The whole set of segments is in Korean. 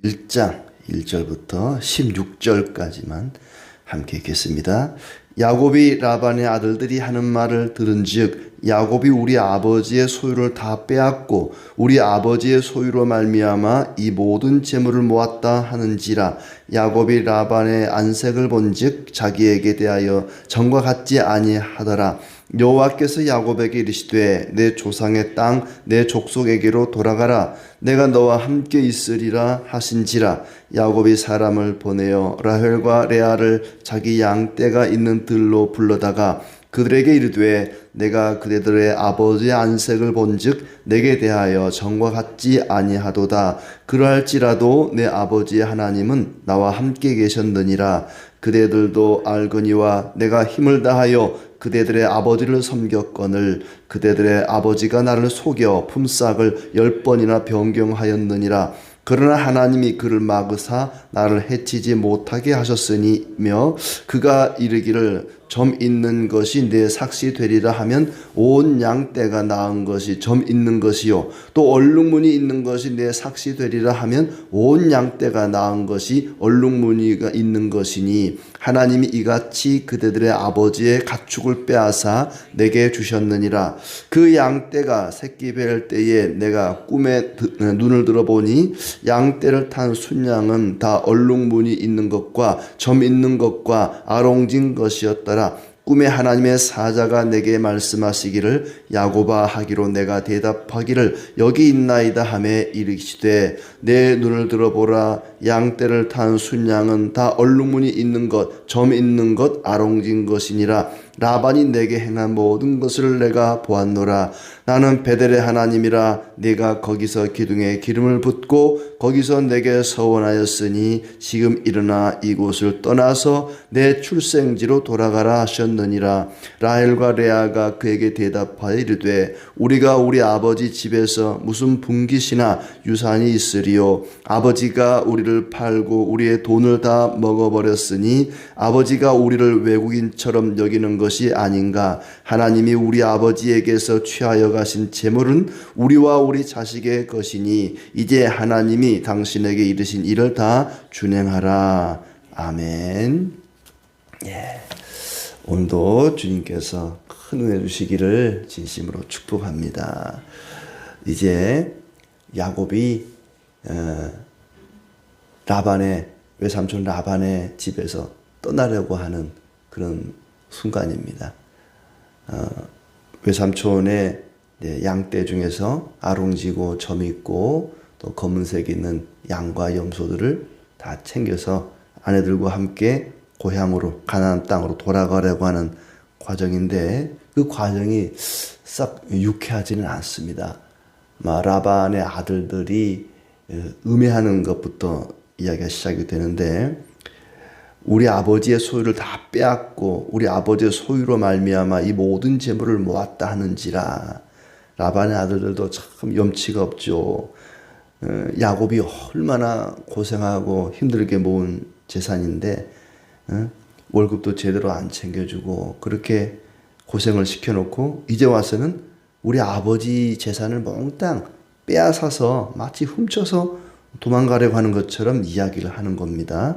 1장 1절부터 16절까지만 함께 읽겠습니다. 야곱이 라반의 아들들이 하는 말을 들은즉 야곱이 우리 아버지의 소유를 다 빼앗고 우리 아버지의 소유로 말미암아 이 모든 재물을 모았다 하는지라. 야곱이 라반의 안색을 본즉 자기에게 대하여 전과 같지 아니하더라. 여호와께서 야곱에게 이르시되 내 조상의 땅 내 족속에게로 돌아가라. 내가 너와 함께 있으리라 하신지라. 야곱이 사람을 보내어 라헬과 레아를 자기 양떼가 있는 들로 불러다가 그들에게 이르되 내가 그대들의 아버지의 안색을 본즉 내게 대하여 전과 같지 아니하도다. 그러할지라도 내 아버지의 하나님은 나와 함께 계셨느니라. 그대들도 알거니와 내가 힘을 다하여 그대들의 아버지를 섬겼거늘 그대들의 아버지가 나를 속여 품삯을 10번이나 변경하였느니라. 그러나 하나님이 그를 막으사 나를 해치지 못하게 하셨으니며 그가 이르기를 점 있는 것이 내 삭시 되리라 하면 온 양떼가 낳은 것이 점 있는 것이요 또 얼룩무늬 있는 것이 내 삭시 되리라 하면 온 양떼가 낳은 것이 얼룩무늬가 있는 것이니 하나님이 이같이 그대들의 아버지의 가축을 빼앗아 내게 주셨느니라. 그 양떼가 새끼 뵐 때에 내가 꿈에 눈을 들어보니 양떼를 탄 순양은 다 얼룩무늬 있는 것과 점 있는 것과 아롱진 것이었더라. 꿈에 하나님의 사자가 내게 말씀하시기를 야곱아 하기로 내가 대답하기를 여기 있나이다 하매 이르시되 내 눈을 들어보라. 양떼를 탄 순양은 다 얼룩무늬 있는 것 점 있는 것 아롱진 것이니라. 라반이 내게 행한 모든 것을 내가 보았노라. 나는 베델의 하나님이라. 네가 거기서 기둥에 기름을 붓고 거기서 내게 서원하였으니 지금 일어나 이곳을 떠나서 내 출생지로 돌아가라 하셨느니라. 라헬과 레아가 그에게 대답하여 이르되 우리가 우리 아버지 집에서 무슨 분깃이나 유산이 있으리요. 아버지가 우리를 팔고 우리의 돈을 다 먹어버렸으니 아버지가 우리를 외국인처럼 여기는 것이 아닌가. 하나님이 우리 아버지에게서 취하여 가신 재물은 우리와 우리 자식의 것이니 이제 하나님이 당신에게 이르신 일을 다 준행하라. 아멘. 예. 오늘도 주님께서 큰 은혜 주시기를 진심으로 축복합니다. 이제 야곱이 라반의 외삼촌 라반의 집에서 떠나려고 하는 그런 순간입니다. 외삼촌의 양떼 중에서 아롱지고 점 있고 또 검은색 있는 양과 염소들을 다 챙겨서 아내들과 함께 고향으로 가나안 땅으로 돌아가려고 하는 과정인데 그 과정이 썩 유쾌하지는 않습니다. 라반의 아들들이 음해하는 것부터 이야기가 시작이 되는데 우리 아버지의 소유를 다 빼앗고 우리 아버지의 소유로 말미암아 이 모든 재물을 모았다 하는지라. 라반의 아들들도 참 염치가 없죠. 야곱이 얼마나 고생하고 힘들게 모은 재산인데 월급도 제대로 안 챙겨주고 그렇게 고생을 시켜놓고 이제 와서는 우리 아버지 재산을 몽땅 빼앗아서 마치 훔쳐서 도망가려고 하는 것처럼 이야기를 하는 겁니다.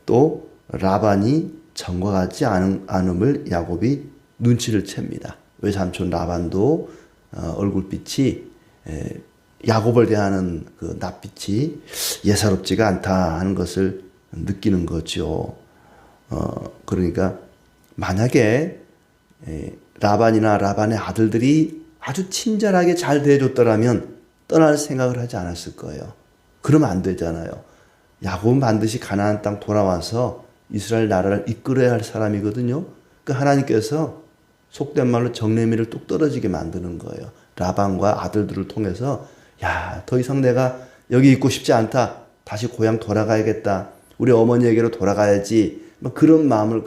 또 라반이 전과 같지 않음을 야곱이 눈치를 챕니다. 외삼촌 라반도 얼굴빛이 야곱을 대하는 그 낯빛이 예사롭지가 않다 하는 것을 느끼는 거죠. 그러니까 만약에 라반이나 라반의 아들들이 아주 친절하게 잘 대해줬더라면 떠날 생각을 하지 않았을 거예요. 그러면 안 되잖아요. 야곱은 반드시 가나안 땅 돌아와서 이스라엘 나라를 이끌어야 할 사람이거든요. 그 하나님께서 속된 말로 정내미를 뚝 떨어지게 만드는 거예요. 라반과 아들들을 통해서 더 이상 내가 여기 있고 싶지 않다. 다시 고향 돌아가야겠다. 우리 어머니에게로 돌아가야지. 그런 마음을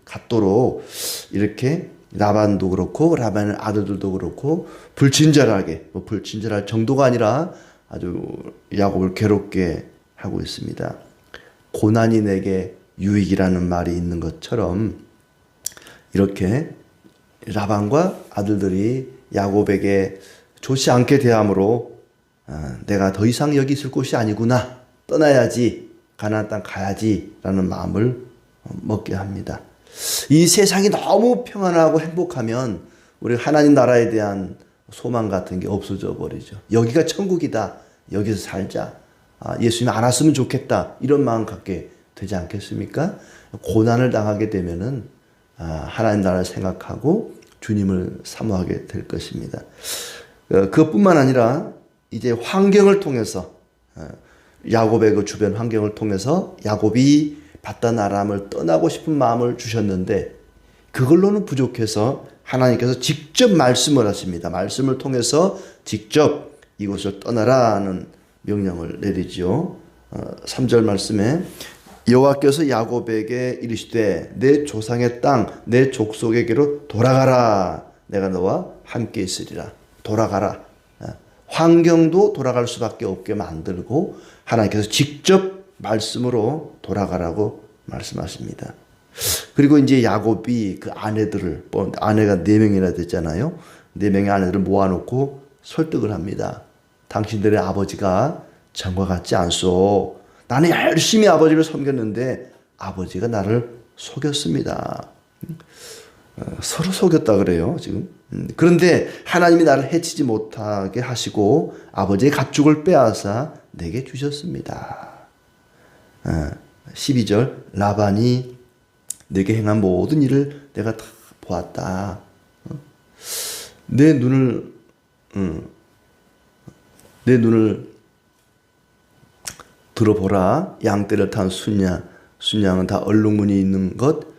갖도록 이렇게 라반도 그렇고 라반의 아들들도 그렇고 불친절하게 불친절할 정도가 아니라 아주 야곱을 괴롭게 하고 있습니다. 고난이 내게 유익이라는 말이 있는 것처럼 이렇게 라반과 아들들이 야곱에게 좋지 않게 대함으로 내가 더 이상 여기 있을 곳이 아니구나 떠나야지, 가나안 땅 가야지라는 마음을 먹게 합니다. 이 세상이 너무 평안하고 행복하면 우리 하나님 나라에 대한 소망 같은 게 없어져 버리죠. 여기가 천국이다. 여기서 살자. 예수님 안 왔으면 좋겠다. 이런 마음 갖게 되지 않겠습니까? 고난을 당하게 되면은 하나님 나라를 생각하고 주님을 사모하게 될 것입니다. 그것뿐만 아니라 이제 환경을 통해서 야곱의 그 주변 환경을 통해서 야곱이 바단 아람을 떠나고 싶은 마음을 주셨는데 그걸로는 부족해서 하나님께서 직접 말씀을 하십니다. 말씀을 통해서 직접 이곳을 떠나라는 명령을 내리지요. 3절 말씀에 여호와께서 야곱에게 이르시되 내 조상의 땅 내 족속에게로 돌아가라. 내가 너와 함께 있으리라. 돌아가라. 환경도 돌아갈 수밖에 없게 만들고 하나님께서 직접 말씀으로 돌아가라고 말씀하십니다. 그리고 이제 야곱이 그 아내들을, 아내가 4명이나 됐잖아요. 4명의 아내들을 모아놓고 설득을 합니다. 당신들의 아버지가 전과 같지 않소. 나는 열심히 아버지를 섬겼는데 아버지가 나를 속였습니다. 서로 속였다 그래요, 지금. 그런데 하나님이 나를 해치지 못하게 하시고 아버지의 가축을 빼앗아 내게 주셨습니다. 12절 라반이 내게 행한 모든 일을 내가 다 보았다. 내 눈을 들어보라. 양떼를 탄 순양은 다 얼룩무늬 있는 것,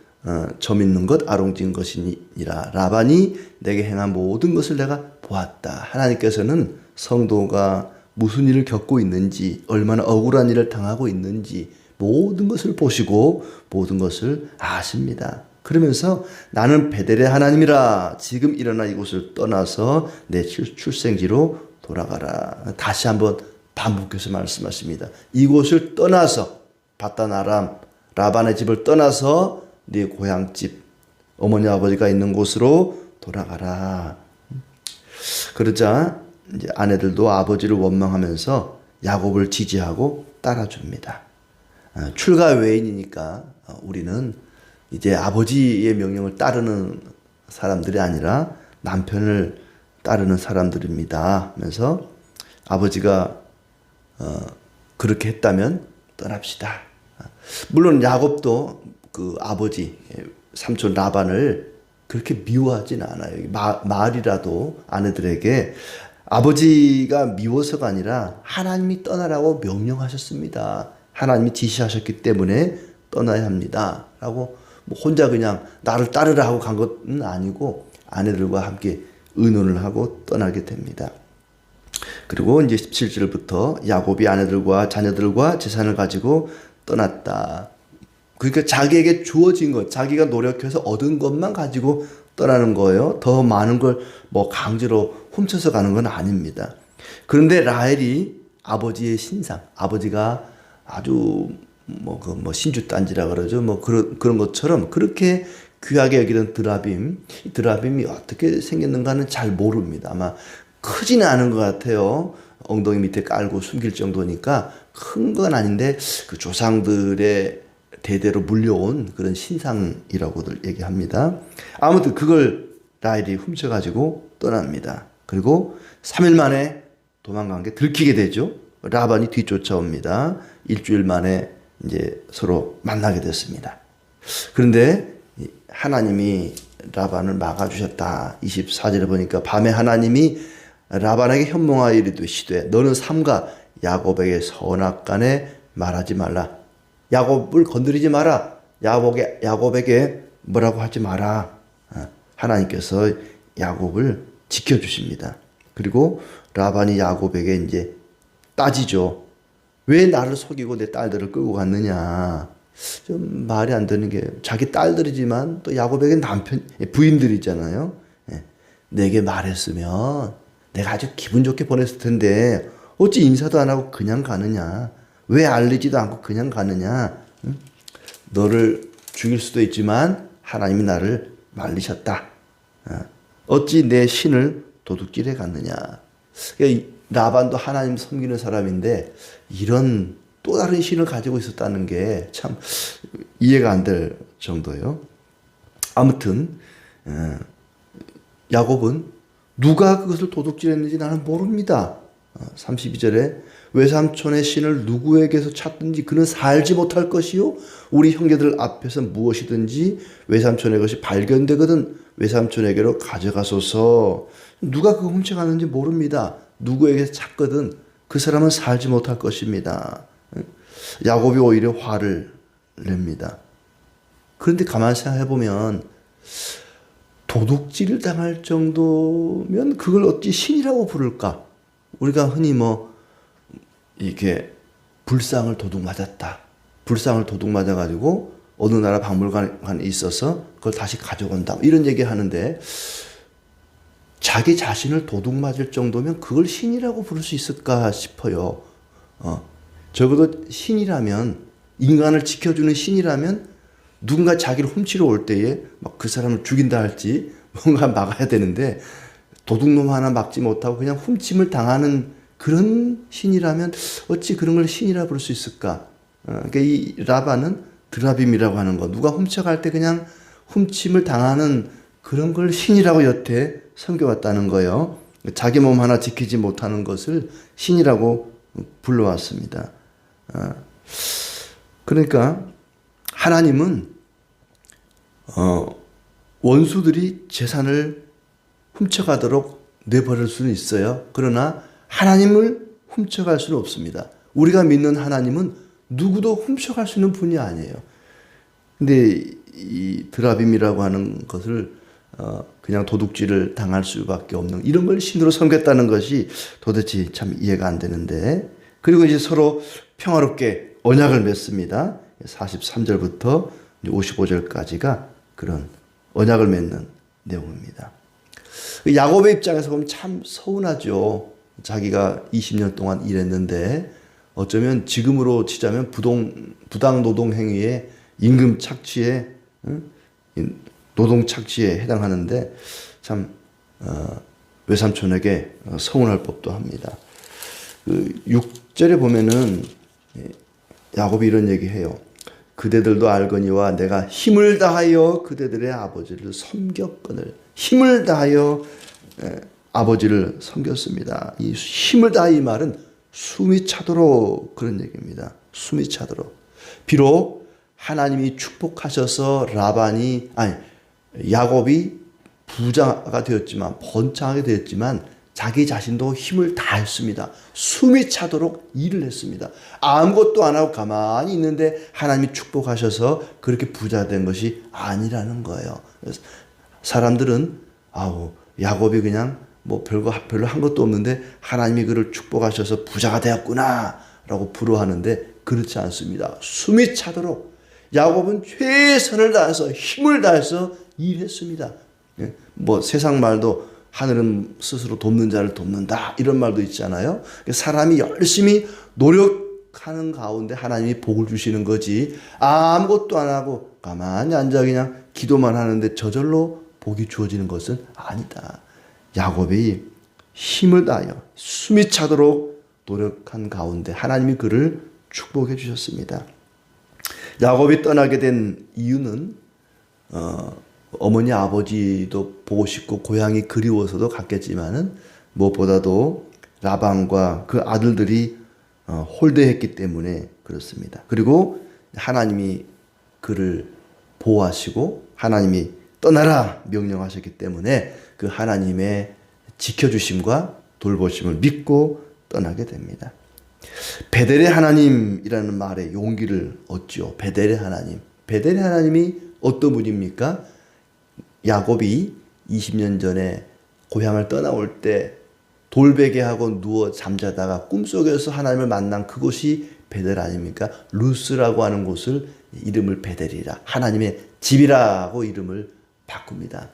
점 있는 것, 아롱진 것이니라. 라반이 내게 행한 모든 것을 내가 보았다. 하나님께서는 성도가 무슨 일을 겪고 있는지, 얼마나 억울한 일을 당하고 있는지 모든 것을 보시고 모든 것을 아십니다. 그러면서 나는 베델의 하나님이라. 지금 일어나 이곳을 떠나서 내 출생지로 돌아가라. 다시 한번 반복해서 말씀하십니다. 이곳을 떠나서 바단 아람 라반의 집을 떠나서 네 고향집 어머니 아버지가 있는 곳으로 돌아가라. 그러자 이제 아내들도 아버지를 원망하면서 야곱을 지지하고 따라줍니다. 출가 외인이니까 우리는 이제 아버지의 명령을 따르는 사람들이 아니라 남편을 따르는 사람들입니다 하면서 아버지가 그렇게 했다면 떠납시다. 물론 야곱도 그 아버지 삼촌 라반을 그렇게 미워하진 않아요. 말이라도 아내들에게 아버지가 미워서가 아니라 하나님이 떠나라고 명령하셨습니다. 하나님이 지시하셨기 때문에 떠나야 합니다. 라고 뭐 혼자 그냥 나를 따르라 하고 간 것은 아니고 아내들과 함께 의논을 하고 떠나게 됩니다. 그리고 이제 17절부터 야곱이 아내들과 자녀들과 재산을 가지고 떠났다. 그러니까 자기에게 주어진 것, 자기가 노력해서 얻은 것만 가지고 떠나는 거예요. 더 많은 걸 뭐 강제로 훔쳐서 가는 건 아닙니다. 그런데 라헬이 아버지의 신상, 아버지가 아주 신주단지라 그러죠. 그런 것처럼 그렇게 귀하게 여기던 드라빔이 어떻게 생겼는가는 잘 모릅니다. 아마 크지는 않은 것 같아요. 엉덩이 밑에 깔고 숨길 정도니까 큰 건 아닌데 그 조상들의 대대로 물려온 그런 신상이라고들 얘기합니다. 아무튼 그걸 라헬이 훔쳐가지고 떠납니다. 그리고 3일 만에 도망간 게 들키게 되죠. 라반이 뒤쫓아옵니다. 일주일 만에 이제 서로 만나게 됐습니다. 그런데 하나님이 라반을 막아주셨다. 24절에 보니까 밤에 하나님이 라반에게 현몽하여 이르시되 너는 삼가 야곱에게 선악간에 말하지 말라. 야곱을 건드리지 마라. 야곱에게 뭐라고 하지 마라. 하나님께서 야곱을 지켜주십니다. 그리고 라반이 야곱에게 이제 따지죠. 왜 나를 속이고 내 딸들을 끌고 갔느냐. 좀 말이 안 되는 게 자기 딸들이지만 또 야곱에게 부인들이잖아요. 내게 말했으면 내가 아주 기분 좋게 보냈을 텐데 어찌 인사도 안 하고 그냥 가느냐. 왜 알리지도 않고 그냥 가느냐. 너를 죽일 수도 있지만 하나님이 나를 말리셨다. 어찌 내 신을 도둑질해 갔느냐. 라반도 하나님 섬기는 사람인데 이런 또 다른 신을 가지고 있었다는 게 참 이해가 안 될 정도예요. 아무튼 야곱은 누가 그것을 도둑질했는지 나는 모릅니다. 32절에 외삼촌의 신을 누구에게서 찾든지 그는 살지 못할 것이요 우리 형제들 앞에서 무엇이든지 외삼촌의 것이 발견되거든 외삼촌에게로 가져가소서. 누가 그거 훔쳐갔는지 모릅니다. 누구에게서 찾거든 그 사람은 살지 못할 것입니다. 야곱이 오히려 화를 냅니다. 그런데 가만히 생각해 보면 도둑질을 당할 정도면 그걸 어찌 신이라고 부를까? 우리가 흔히 이렇게 불상을 도둑 맞았다. 불상을 도둑 맞아가지고 어느 나라 박물관에 있어서 그걸 다시 가져온다. 이런 얘기 하는데 자기 자신을 도둑 맞을 정도면 그걸 신이라고 부를 수 있을까 싶어요. 적어도 신이라면, 인간을 지켜주는 신이라면 누군가 자기를 훔치러 올 때에 막 그 사람을 죽인다 할지 뭔가 막아야 되는데 도둑놈 하나 막지 못하고 그냥 훔침을 당하는 그런 신이라면 어찌 그런 걸 신이라 부를 수 있을까? 그러니까 이 라반은 드라빔이라고 하는 거, 누가 훔쳐갈 때 그냥 훔침을 당하는 그런 걸 신이라고 여태 섬겨왔다는 거예요. 자기 몸 하나 지키지 못하는 것을 신이라고 불러왔습니다. 그러니까 하나님은 원수들이 재산을 훔쳐가도록 내버릴 수는 있어요. 그러나 하나님을 훔쳐갈 수는 없습니다. 우리가 믿는 하나님은 누구도 훔쳐갈 수 있는 분이 아니에요. 근데 이 드라빔이라고 하는 것을 그냥 도둑질을 당할 수밖에 없는 이런 걸 신으로 섬겼다는 것이 도대체 참 이해가 안 되는데, 그리고 이제 서로 평화롭게 언약을 맺습니다. 43절부터 55절까지가 그런 언약을 맺는 내용입니다. 야곱의 입장에서 보면 참 서운하죠. 자기가 20년 동안 일했는데 어쩌면 지금으로 치자면 부당 노동 행위에 임금 착취에 노동 착취에 해당하는데 참 외삼촌에게 서운할 법도 합니다. 6절에 보면은 야곱이 이런 얘기해요. 그대들도 알거니와 내가 힘을 다하여 그대들의 아버지를 섬겼거늘. 힘을 다하여 아버지를 섬겼습니다. 이 힘을 다하 이 말은 숨이 차도록 그런 얘기입니다. 숨이 차도록. 비록 하나님이 축복하셔서 야곱이 부자가 되었지만, 번창하게 되었지만 자기 자신도 힘을 다했습니다. 숨이 차도록 일을 했습니다. 아무것도 안 하고 가만히 있는데 하나님이 축복하셔서 그렇게 부자 된 것이 아니라는 거예요. 그래서 사람들은 야곱이 그냥 별로 한 것도 없는데 하나님이 그를 축복하셔서 부자가 되었구나 라고 부러워하는데 그렇지 않습니다. 숨이 차도록 야곱은 최선을 다해서 힘을 다해서 일했습니다. 세상 말도 하늘은 스스로 돕는 자를 돕는다 이런 말도 있잖아요. 사람이 열심히 노력하는 가운데 하나님이 복을 주시는 거지, 아무것도 안 하고 가만히 앉아 그냥 기도만 하는데 저절로 복이 주어지는 것은 아니다. 야곱이 힘을 다하여 숨이 차도록 노력한 가운데 하나님이 그를 축복해 주셨습니다. 야곱이 떠나게 된 이유는 어머니 아버지도 보고 싶고 고향이 그리워서도 갔겠지만은 무엇보다도 라반과 그 아들들이 홀대했기 때문에 그렇습니다. 그리고 하나님이 그를 보호하시고 하나님이 떠나라 명령하셨기 때문에 그 하나님의 지켜주심과 돌보심을 믿고 떠나게 됩니다. 베델의 하나님이라는 말에 용기를 얻죠. 베델의 하나님. 베델의 하나님이 어떤 분입니까? 야곱이 20년 전에 고향을 떠나올 때 돌베개하고 누워 잠자다가 꿈속에서 하나님을 만난 그곳이 베델 아닙니까? 루스라고 하는 곳을 이름을 베델이라, 하나님의 집이라고 이름을 바꿉니다.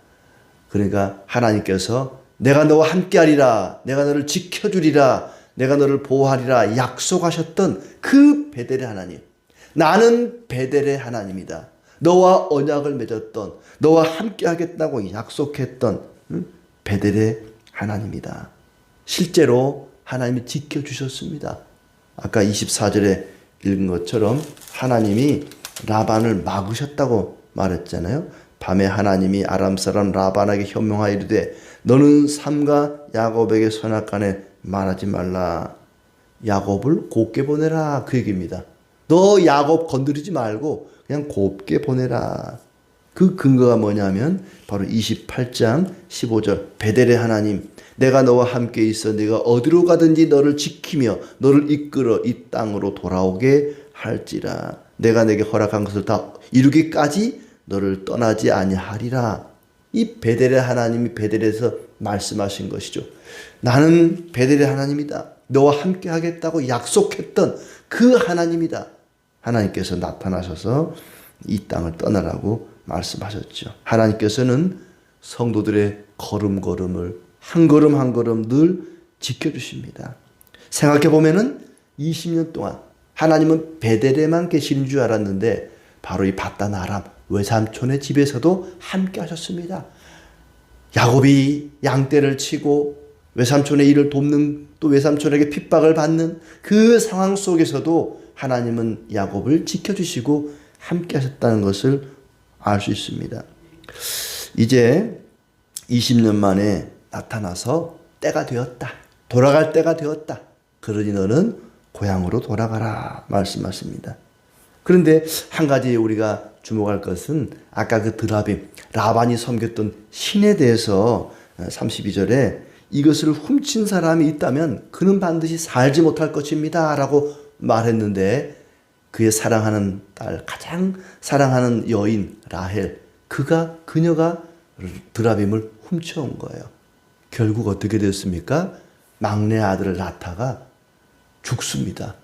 그러니까 하나님께서 내가 너와 함께하리라, 내가 너를 지켜주리라, 내가 너를 보호하리라 약속하셨던 그 베델의 하나님. 나는 베델의 하나님이다. 너와 언약을 맺었던, 너와 함께 하겠다고 약속했던 베델의 하나님이다. 실제로 하나님이 지켜주셨습니다. 아까 24절에 읽은 것처럼 하나님이 라반을 막으셨다고 말했잖아요. 밤에 하나님이 아람 사람 라반에게 현명하이르되 너는 삼가 야곱에게 선악간에 말하지 말라. 야곱을 곱게 보내라, 그 얘기입니다. 너 야곱 건드리지 말고 그냥 곱게 보내라. 그 근거가 뭐냐면 바로 28장 15절 베델의 하나님, 내가 너와 함께 있어 네가 어디로 가든지 너를 지키며 너를 이끌어 이 땅으로 돌아오게 할지라. 내가 내게 허락한 것을 다 이루기까지 너를 떠나지 아니하리라. 이 베델의 하나님이 베델에서 말씀하신 것이죠. 나는 베델의 하나님이다. 너와 함께 하겠다고 약속했던 그 하나님이다. 하나님께서 나타나셔서 이 땅을 떠나라고 말씀하셨죠. 하나님께서는 성도들의 걸음걸음을 한 걸음 한 걸음 늘 지켜주십니다. 생각해 보면은 20년 동안 하나님은 베델에만 계시는 줄 알았는데 바로 이 바단 아람 외삼촌의 집에서도 함께 하셨습니다. 야곱이 양떼를 치고 외삼촌의 일을 돕는, 또 외삼촌에게 핍박을 받는 그 상황 속에서도 하나님은 야곱을 지켜주시고 함께 하셨다는 것을 알 수 있습니다. 이제 20년 만에 나타나서 때가 되었다. 돌아갈 때가 되었다. 그러니 너는 고향으로 돌아가라 말씀하십니다. 그런데 한 가지 우리가 주목할 것은 아까 그 드라빔, 라반이 섬겼던 신에 대해서 32절에 이것을 훔친 사람이 있다면 그는 반드시 살지 못할 것입니다 라고 말했는데, 그의 사랑하는 딸, 가장 사랑하는 여인 라헬, 그녀가 드라빔을 훔쳐온 거예요. 결국 어떻게 됐습니까? 막내 아들 나타가 죽습니다.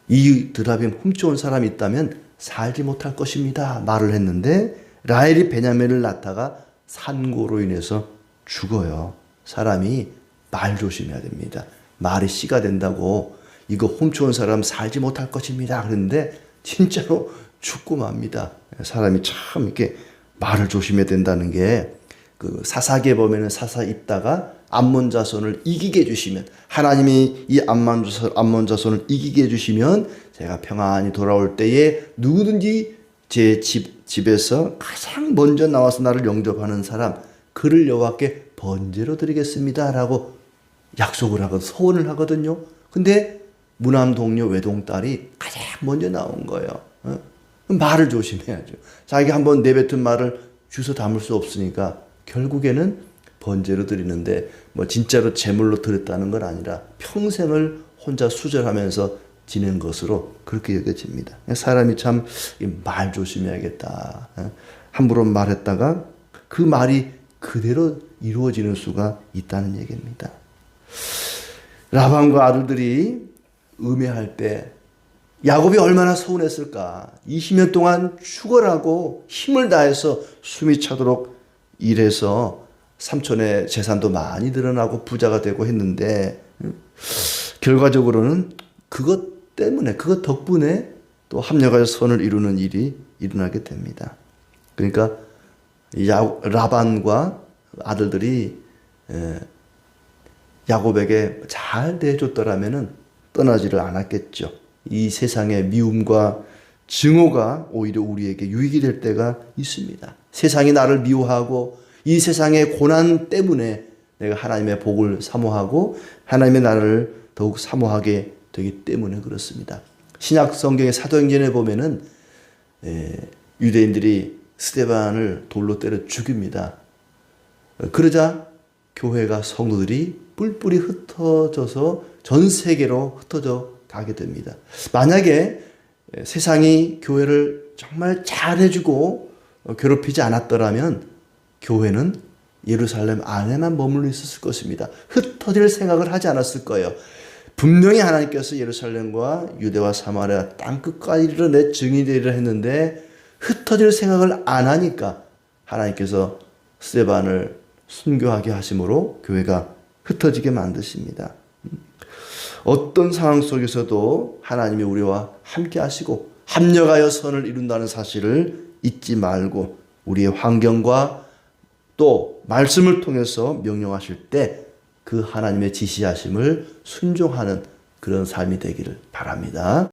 이 드라빔 훔쳐온 사람이 있다면 살지 못할 것입니다 말을 했는데, 라헬이 베냐민을 낳다가 산고로 인해서 죽어요. 사람이 말 조심해야 됩니다. 말이 씨가 된다고 이거 훔쳐온 사람 살지 못할 것입니다 그런데 진짜로 죽고 맙니다. 사람이 참 이렇게 말을 조심해야 된다는 게, 그 사사기에 보면은 사사 입다가 암몬 자손을 이기게 해주시면, 하나님이 이 암몬 자손을 이기게 해주시면 제가 평안히 돌아올 때에 누구든지 제 집에서 가장 먼저 나와서 나를 영접하는 사람, 그를 여호와께 번제로 드리겠습니다 라고 약속을 하거든요. 소원을 하거든요. 근데 무남 동료 외동딸이 가장 먼저 나온 거예요. 말을 조심해야죠. 자기가 한번 내뱉은 말을 주워 담을 수 없으니까 결국에는 번제로 드리는데, 뭐 진짜로 제물로 드렸다는 건 아니라 평생을 혼자 수절하면서 지낸 것으로 그렇게 여겨집니다. 사람이 참 말 조심해야겠다. 함부로 말했다가 그 말이 그대로 이루어지는 수가 있다는 얘기입니다. 라반과 아들들이 음해할 때 야곱이 얼마나 서운했을까. 20년 동안 죽어라고 힘을 다해서 숨이 차도록 일해서 삼촌의 재산도 많이 늘어나고 부자가 되고 했는데, 결과적으로는 그것 때문에, 그것 덕분에 또 합력하여 선을 이루는 일이 일어나게 됩니다. 그러니까 라반과 아들들이 야곱에게 잘 대해줬더라면 떠나지를 않았겠죠. 이 세상의 미움과 증오가 오히려 우리에게 유익이 될 때가 있습니다. 세상이 나를 미워하고 이 세상의 고난 때문에 내가 하나님의 복을 사모하고 하나님의 나를 더욱 사모하게 되기 때문에 그렇습니다. 신약 성경의 사도행전에 보면은 유대인들이 스데반을 돌로 때려 죽입니다. 그러자 교회가, 성도들이 뿔뿔이 흩어져서 전 세계로 흩어져 가게 됩니다. 만약에 세상이 교회를 정말 잘해주고 괴롭히지 않았더라면 교회는 예루살렘 안에만 머물러 있었을 것입니다. 흩어질 생각을 하지 않았을 거예요. 분명히 하나님께서 예루살렘과 유대와 사마리아 땅끝까지 이르러 내 증인이 되리라 했는데 흩어질 생각을 안 하니까 하나님께서 스데반을 순교하게 하심으로 교회가 흩어지게 만드십니다. 어떤 상황 속에서도 하나님이 우리와 함께 하시고 합력하여 선을 이룬다는 사실을 잊지 말고 우리의 환경과 또 말씀을 통해서 명령하실 때 그 하나님의 지시하심을 순종하는 그런 삶이 되기를 바랍니다.